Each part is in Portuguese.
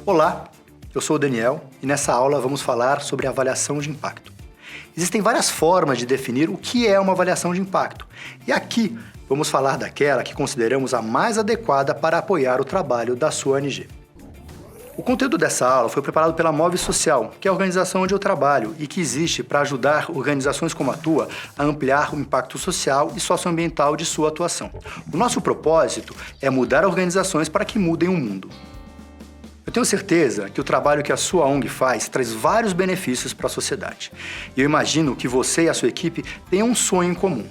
Olá, eu sou o Daniel e nessa aula vamos falar sobre avaliação de impacto. Existem várias formas de definir o que é uma avaliação de impacto e aqui vamos falar daquela que consideramos a mais adequada para apoiar o trabalho da sua ONG. O conteúdo dessa aula foi preparado pela Move Social, que é a organização onde eu trabalho e que existe para ajudar organizações como a tua a ampliar o impacto social e socioambiental de sua atuação. O nosso propósito é mudar organizações para que mudem o mundo. Eu tenho certeza que o trabalho que a sua ONG faz traz vários benefícios para a sociedade. E eu imagino que você e a sua equipe tenham um sonho em comum.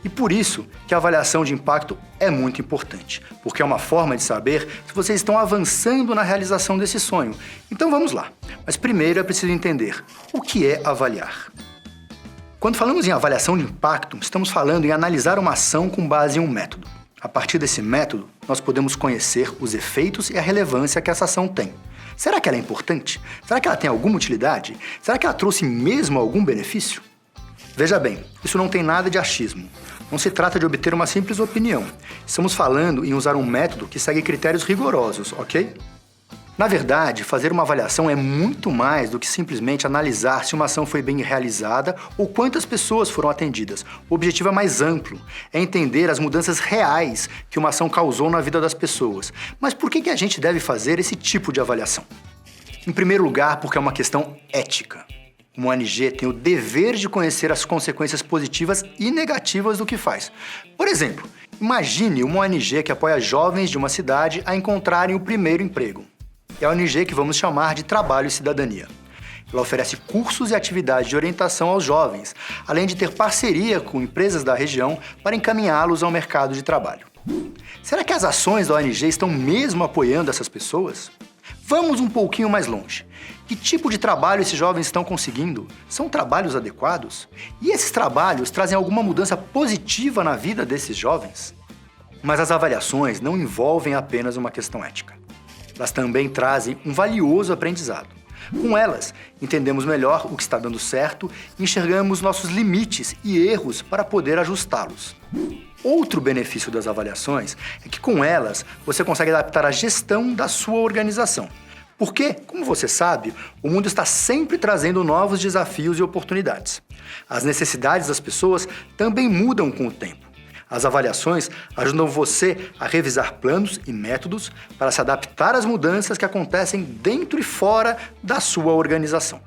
E por isso que a avaliação de impacto é muito importante, porque é uma forma de saber se vocês estão avançando na realização desse sonho. Então vamos lá. Mas primeiro é preciso entender o que é avaliar. Quando falamos em avaliação de impacto, estamos falando em analisar uma ação com base em um método. A partir desse método, nós podemos conhecer os efeitos e a relevância que essa ação tem. Será que ela é importante? Será que ela tem alguma utilidade? Será que ela trouxe mesmo algum benefício? Veja bem, isso não tem nada de achismo. Não se trata de obter uma simples opinião. Estamos falando em usar um método que segue critérios rigorosos, ok? Na verdade, fazer uma avaliação é muito mais do que simplesmente analisar se uma ação foi bem realizada ou quantas pessoas foram atendidas. O objetivo é mais amplo, é entender as mudanças reais que uma ação causou na vida das pessoas. Mas por que a gente deve fazer esse tipo de avaliação? Em primeiro lugar, porque é uma questão ética. Uma ONG tem o dever de conhecer as consequências positivas e negativas do que faz. Por exemplo, imagine uma ONG que apoia jovens de uma cidade a encontrarem o primeiro emprego. É a ONG que vamos chamar de Trabalho e Cidadania. Ela oferece cursos e atividades de orientação aos jovens, além de ter parceria com empresas da região para encaminhá-los ao mercado de trabalho. Será que as ações da ONG estão mesmo apoiando essas pessoas? Vamos um pouquinho mais longe. Que tipo de trabalho esses jovens estão conseguindo? São trabalhos adequados? E esses trabalhos trazem alguma mudança positiva na vida desses jovens? Mas as avaliações não envolvem apenas uma questão ética. Elas também trazem um valioso aprendizado. Com elas, entendemos melhor o que está dando certo e enxergamos nossos limites e erros para poder ajustá-los. Outro benefício das avaliações é que com elas você consegue adaptar a gestão da sua organização. Porque, como você sabe, o mundo está sempre trazendo novos desafios e oportunidades. As necessidades das pessoas também mudam com o tempo. As avaliações ajudam você a revisar planos e métodos para se adaptar às mudanças que acontecem dentro e fora da sua organização.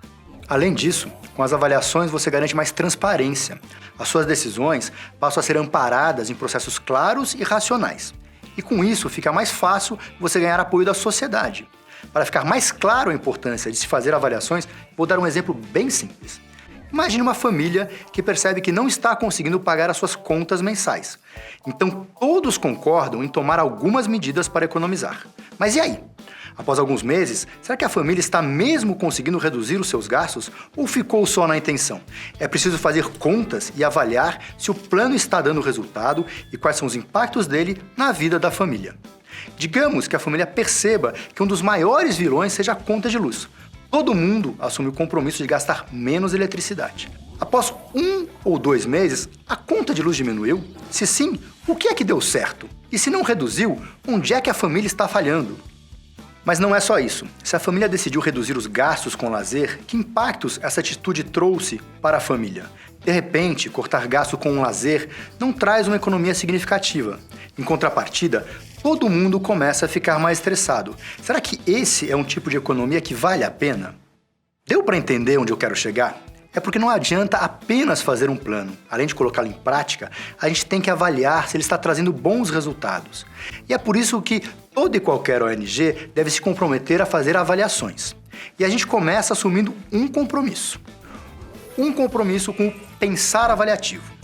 Além disso, com as avaliações você garante mais transparência. As suas decisões passam a ser amparadas em processos claros e racionais. E com isso fica mais fácil você ganhar apoio da sociedade. Para ficar mais claro a importância de se fazer avaliações, vou dar um exemplo bem simples. Imagine uma família que percebe que não está conseguindo pagar as suas contas mensais. Então todos concordam em tomar algumas medidas para economizar. Mas e aí? Após alguns meses, será que a família está mesmo conseguindo reduzir os seus gastos ou ficou só na intenção? É preciso fazer contas e avaliar se o plano está dando resultado e quais são os impactos dele na vida da família. Digamos que a família perceba que um dos maiores vilões seja a conta de luz. Todo mundo assume o compromisso de gastar menos eletricidade. Após 1 ou 2 meses, a conta de luz diminuiu? Se sim, o que é que deu certo? E se não reduziu, onde é que a família está falhando? Mas não é só isso. Se a família decidiu reduzir os gastos com lazer, que impactos essa atitude trouxe para a família? De repente, cortar gasto com um lazer não traz uma economia significativa. Em contrapartida, todo mundo começa a ficar mais estressado. Será que esse é um tipo de economia que vale a pena? Deu para entender onde eu quero chegar? É porque não adianta apenas fazer um plano. Além de colocá-lo em prática, a gente tem que avaliar se ele está trazendo bons resultados. E é por isso que toda e qualquer ONG deve se comprometer a fazer avaliações. E a gente começa assumindo um compromisso. Um compromisso com o pensar avaliativo.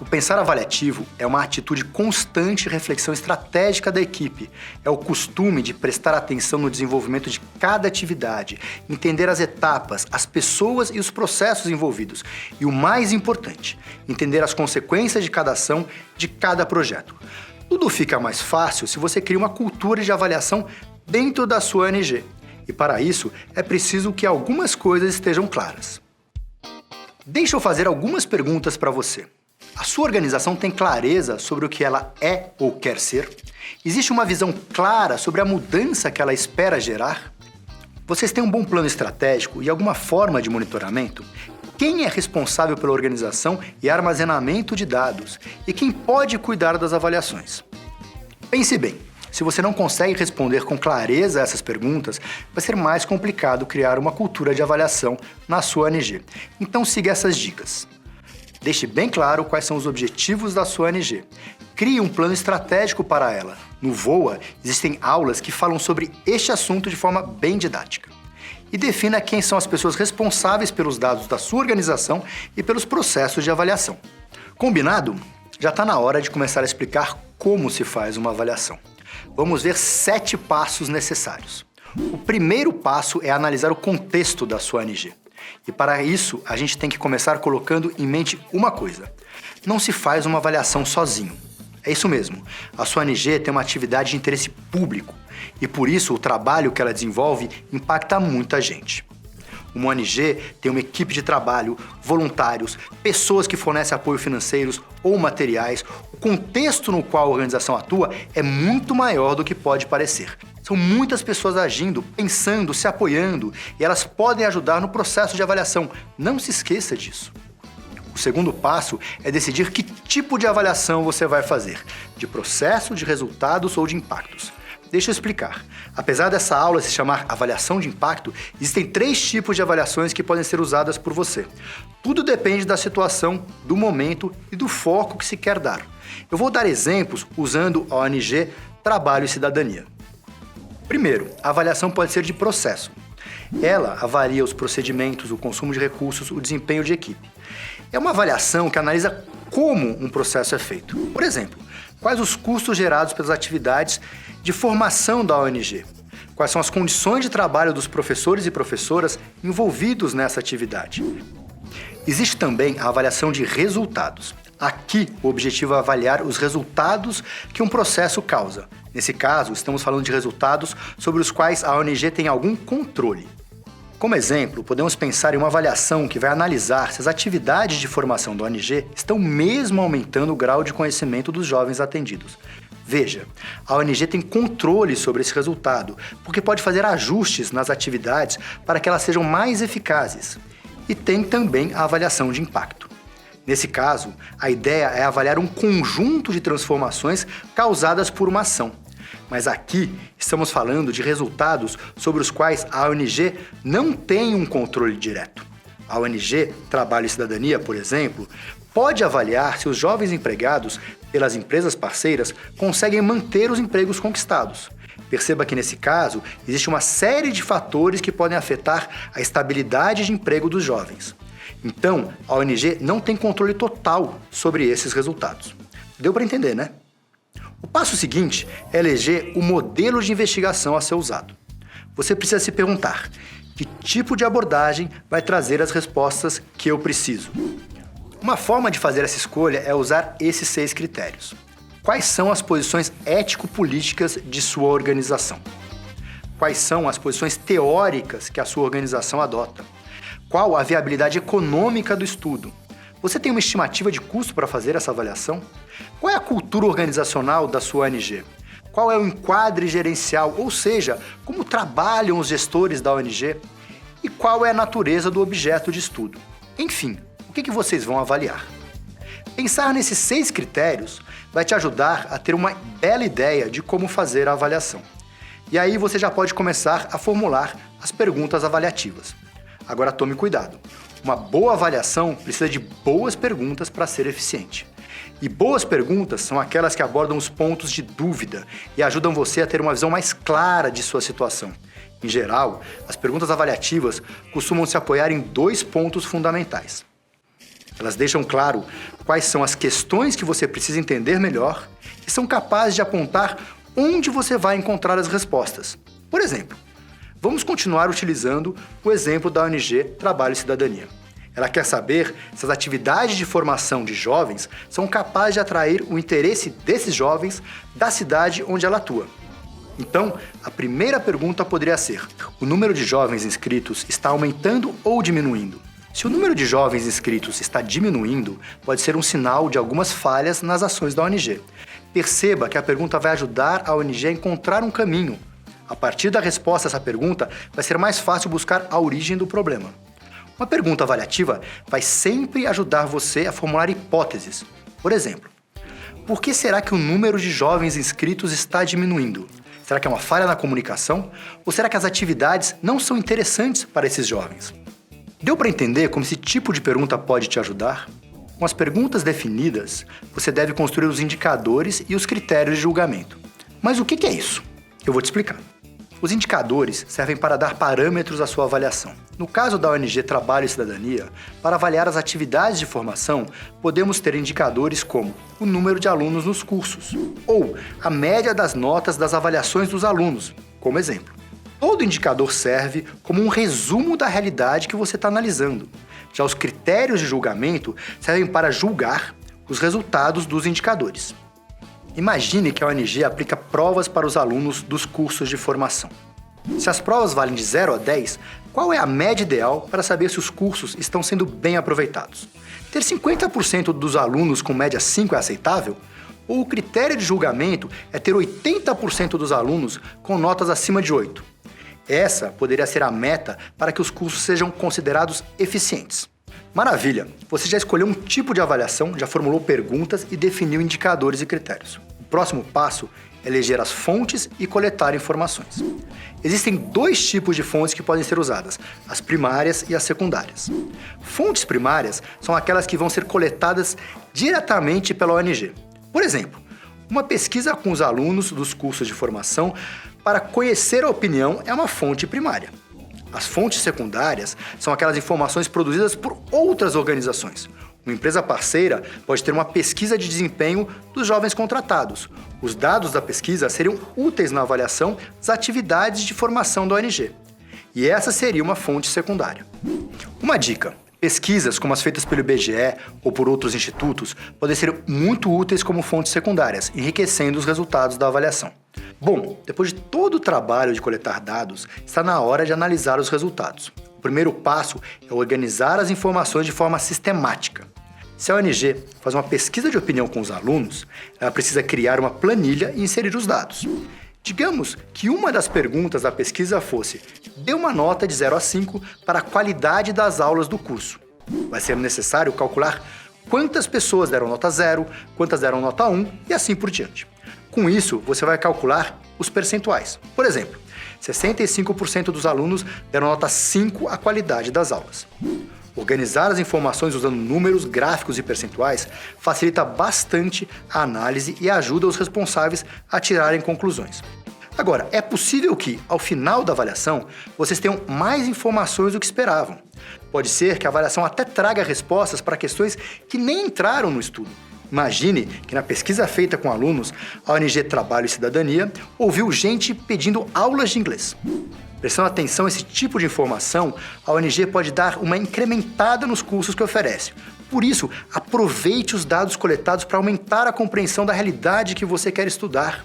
O pensar avaliativo é uma atitude constante de reflexão estratégica da equipe. É o costume de prestar atenção no desenvolvimento de cada atividade, entender as etapas, as pessoas e os processos envolvidos. E o mais importante, entender as consequências de cada ação, de cada projeto. Tudo fica mais fácil se você cria uma cultura de avaliação dentro da sua ONG. E para isso, é preciso que algumas coisas estejam claras. Deixa eu fazer algumas perguntas para você. A sua organização tem clareza sobre o que ela é ou quer ser? Existe uma visão clara sobre a mudança que ela espera gerar? Vocês têm um bom plano estratégico e alguma forma de monitoramento? Quem é responsável pela organização e armazenamento de dados? E quem pode cuidar das avaliações? Pense bem, se você não consegue responder com clareza a essas perguntas, vai ser mais complicado criar uma cultura de avaliação na sua ONG. Então siga essas dicas. Deixe bem claro quais são os objetivos da sua ONG. Crie um plano estratégico para ela. No VOA, existem aulas que falam sobre este assunto de forma bem didática. E defina quem são as pessoas responsáveis pelos dados da sua organização e pelos processos de avaliação. Combinado? Já está na hora de começar a explicar como se faz uma avaliação. Vamos ver 7 passos necessários. O primeiro passo é analisar o contexto da sua ONG. E para isso, a gente tem que começar colocando em mente uma coisa: não se faz uma avaliação sozinho. É isso mesmo, a sua ONG tem uma atividade de interesse público e por isso o trabalho que ela desenvolve impacta muita gente. Uma ONG tem uma equipe de trabalho, voluntários, pessoas que fornecem apoio financeiros ou materiais. O contexto no qual a organização atua é muito maior do que pode parecer. São muitas pessoas agindo, pensando, se apoiando e elas podem ajudar no processo de avaliação. Não se esqueça disso. O segundo passo é decidir que tipo de avaliação você vai fazer, de processo, de resultados ou de impactos. Deixa eu explicar. Apesar dessa aula se chamar avaliação de impacto, existem 3 tipos de avaliações que podem ser usadas por você. Tudo depende da situação, do momento e do foco que se quer dar. Eu vou dar exemplos usando a ONG Trabalho e Cidadania. Primeiro, a avaliação pode ser de processo. Ela avalia os procedimentos, o consumo de recursos, o desempenho de equipe. É uma avaliação que analisa como um processo é feito. Por exemplo, quais os custos gerados pelas atividades de formação da ONG? Quais são as condições de trabalho dos professores e professoras envolvidos nessa atividade? Existe também a avaliação de resultados. Aqui, o objetivo é avaliar os resultados que um processo causa. Nesse caso, estamos falando de resultados sobre os quais a ONG tem algum controle. Como exemplo, podemos pensar em uma avaliação que vai analisar se as atividades de formação da ONG estão mesmo aumentando o grau de conhecimento dos jovens atendidos. Veja, a ONG tem controle sobre esse resultado, porque pode fazer ajustes nas atividades para que elas sejam mais eficazes. E tem também a avaliação de impacto. Nesse caso, a ideia é avaliar um conjunto de transformações causadas por uma ação. Mas aqui estamos falando de resultados sobre os quais a ONG não tem um controle direto. A ONG Trabalho e Cidadania, por exemplo, pode avaliar se os jovens empregados pelas empresas parceiras conseguem manter os empregos conquistados. Perceba que nesse caso existe uma série de fatores que podem afetar a estabilidade de emprego dos jovens. Então, a ONG não tem controle total sobre esses resultados. Deu para entender, né? O passo seguinte é eleger o modelo de investigação a ser usado. Você precisa se perguntar: que tipo de abordagem vai trazer as respostas que eu preciso? Uma forma de fazer essa escolha é usar esses 6 critérios. Quais são as posições ético-políticas de sua organização? Quais são as posições teóricas que a sua organização adota? Qual a viabilidade econômica do estudo? Você tem uma estimativa de custo para fazer essa avaliação? Qual é a cultura organizacional da sua ONG? Qual é o enquadre gerencial, ou seja, como trabalham os gestores da ONG? E qual é a natureza do objeto de estudo? Enfim, o que vocês vão avaliar? Pensar nesses 6 critérios vai te ajudar a ter uma bela ideia de como fazer a avaliação. E aí você já pode começar a formular as perguntas avaliativas. Agora tome cuidado. Uma boa avaliação precisa de boas perguntas para ser eficiente. E boas perguntas são aquelas que abordam os pontos de dúvida e ajudam você a ter uma visão mais clara de sua situação. Em geral, as perguntas avaliativas costumam se apoiar em 2 pontos fundamentais. Elas deixam claro quais são as questões que você precisa entender melhor e são capazes de apontar onde você vai encontrar as respostas. Por exemplo, vamos continuar utilizando o exemplo da ONG Trabalho e Cidadania. Ela quer saber se as atividades de formação de jovens são capazes de atrair o interesse desses jovens da cidade onde ela atua. Então, a primeira pergunta poderia ser: o número de jovens inscritos está aumentando ou diminuindo? Se o número de jovens inscritos está diminuindo, pode ser um sinal de algumas falhas nas ações da ONG. Perceba que a pergunta vai ajudar a ONG a encontrar um caminho. A partir da resposta a essa pergunta, vai ser mais fácil buscar a origem do problema. Uma pergunta avaliativa vai sempre ajudar você a formular hipóteses. Por exemplo, por que será que o número de jovens inscritos está diminuindo? Será que é uma falha na comunicação? Ou será que as atividades não são interessantes para esses jovens? Deu para entender como esse tipo de pergunta pode te ajudar? Com as perguntas definidas, você deve construir os indicadores e os critérios de julgamento. Mas o que é isso? Eu vou te explicar. Os indicadores servem para dar parâmetros à sua avaliação. No caso da ONG Trabalho e Cidadania, para avaliar as atividades de formação, podemos ter indicadores como o número de alunos nos cursos, ou a média das notas das avaliações dos alunos, como exemplo. Todo indicador serve como um resumo da realidade que você está analisando. Já os critérios de julgamento servem para julgar os resultados dos indicadores. Imagine que a ONG aplica provas para os alunos dos cursos de formação. Se as provas valem de 0 a 10, qual é a média ideal para saber se os cursos estão sendo bem aproveitados? Ter 50% dos alunos com média 5 é aceitável? Ou o critério de julgamento é ter 80% dos alunos com notas acima de 8? Essa poderia ser a meta para que os cursos sejam considerados eficientes. Maravilha! Você já escolheu um tipo de avaliação, já formulou perguntas e definiu indicadores e critérios. O próximo passo é eleger as fontes e coletar informações. Existem dois tipos de fontes que podem ser usadas, as primárias e as secundárias. Fontes primárias são aquelas que vão ser coletadas diretamente pela ONG. Por exemplo, uma pesquisa com os alunos dos cursos de formação para conhecer a opinião é uma fonte primária. As fontes secundárias são aquelas informações produzidas por outras organizações. Uma empresa parceira pode ter uma pesquisa de desempenho dos jovens contratados. Os dados da pesquisa seriam úteis na avaliação das atividades de formação da ONG. E essa seria uma fonte secundária. Uma dica: pesquisas como as feitas pelo IBGE ou por outros institutos podem ser muito úteis como fontes secundárias, enriquecendo os resultados da avaliação. Bom, depois de todo o trabalho de coletar dados, está na hora de analisar os resultados. O primeiro passo é organizar as informações de forma sistemática. Se a ONG faz uma pesquisa de opinião com os alunos, ela precisa criar uma planilha e inserir os dados. Digamos que uma das perguntas da pesquisa fosse: dê uma nota de 0 a 5 para a qualidade das aulas do curso. Vai ser necessário calcular quantas pessoas deram nota 0, quantas deram nota 1 e assim por diante. Com isso, você vai calcular os percentuais. Por exemplo, 65% dos alunos deram nota 5 à qualidade das aulas. Organizar as informações usando números, gráficos e percentuais facilita bastante a análise e ajuda os responsáveis a tirarem conclusões. Agora, é possível que, ao final da avaliação, vocês tenham mais informações do que esperavam. Pode ser que a avaliação até traga respostas para questões que nem entraram no estudo. Imagine que na pesquisa feita com alunos, a ONG Trabalho e Cidadania ouviu gente pedindo aulas de inglês. Prestando atenção a esse tipo de informação, a ONG pode dar uma incrementada nos cursos que oferece. Por isso, aproveite os dados coletados para aumentar a compreensão da realidade que você quer estudar.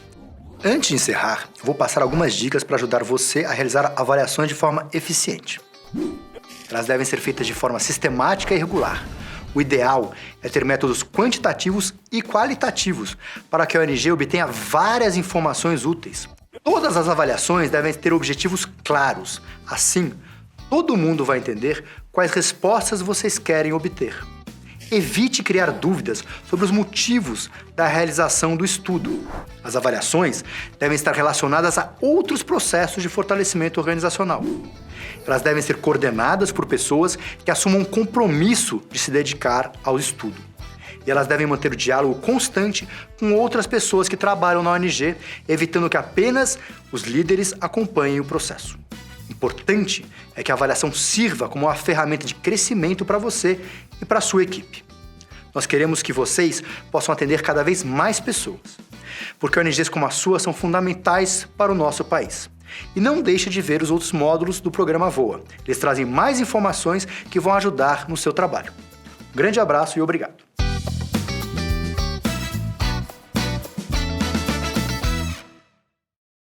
Antes de encerrar, eu vou passar algumas dicas para ajudar você a realizar avaliações de forma eficiente. Elas devem ser feitas de forma sistemática e regular. O ideal é ter métodos quantitativos e qualitativos para que a ONG obtenha várias informações úteis. Todas as avaliações devem ter objetivos claros. Assim, todo mundo vai entender quais respostas vocês querem obter. Evite criar dúvidas sobre os motivos da realização do estudo. As avaliações devem estar relacionadas a outros processos de fortalecimento organizacional. Elas devem ser coordenadas por pessoas que assumam um compromisso de se dedicar ao estudo. E elas devem manter o diálogo constante com outras pessoas que trabalham na ONG, evitando que apenas os líderes acompanhem o processo. Importante é que a avaliação sirva como uma ferramenta de crescimento para você e para a sua equipe. Nós queremos que vocês possam atender cada vez mais pessoas, porque ONGs como a sua são fundamentais para o nosso país. E não deixe de ver os outros módulos do programa VOA. Eles trazem mais informações que vão ajudar no seu trabalho. Um grande abraço e obrigado.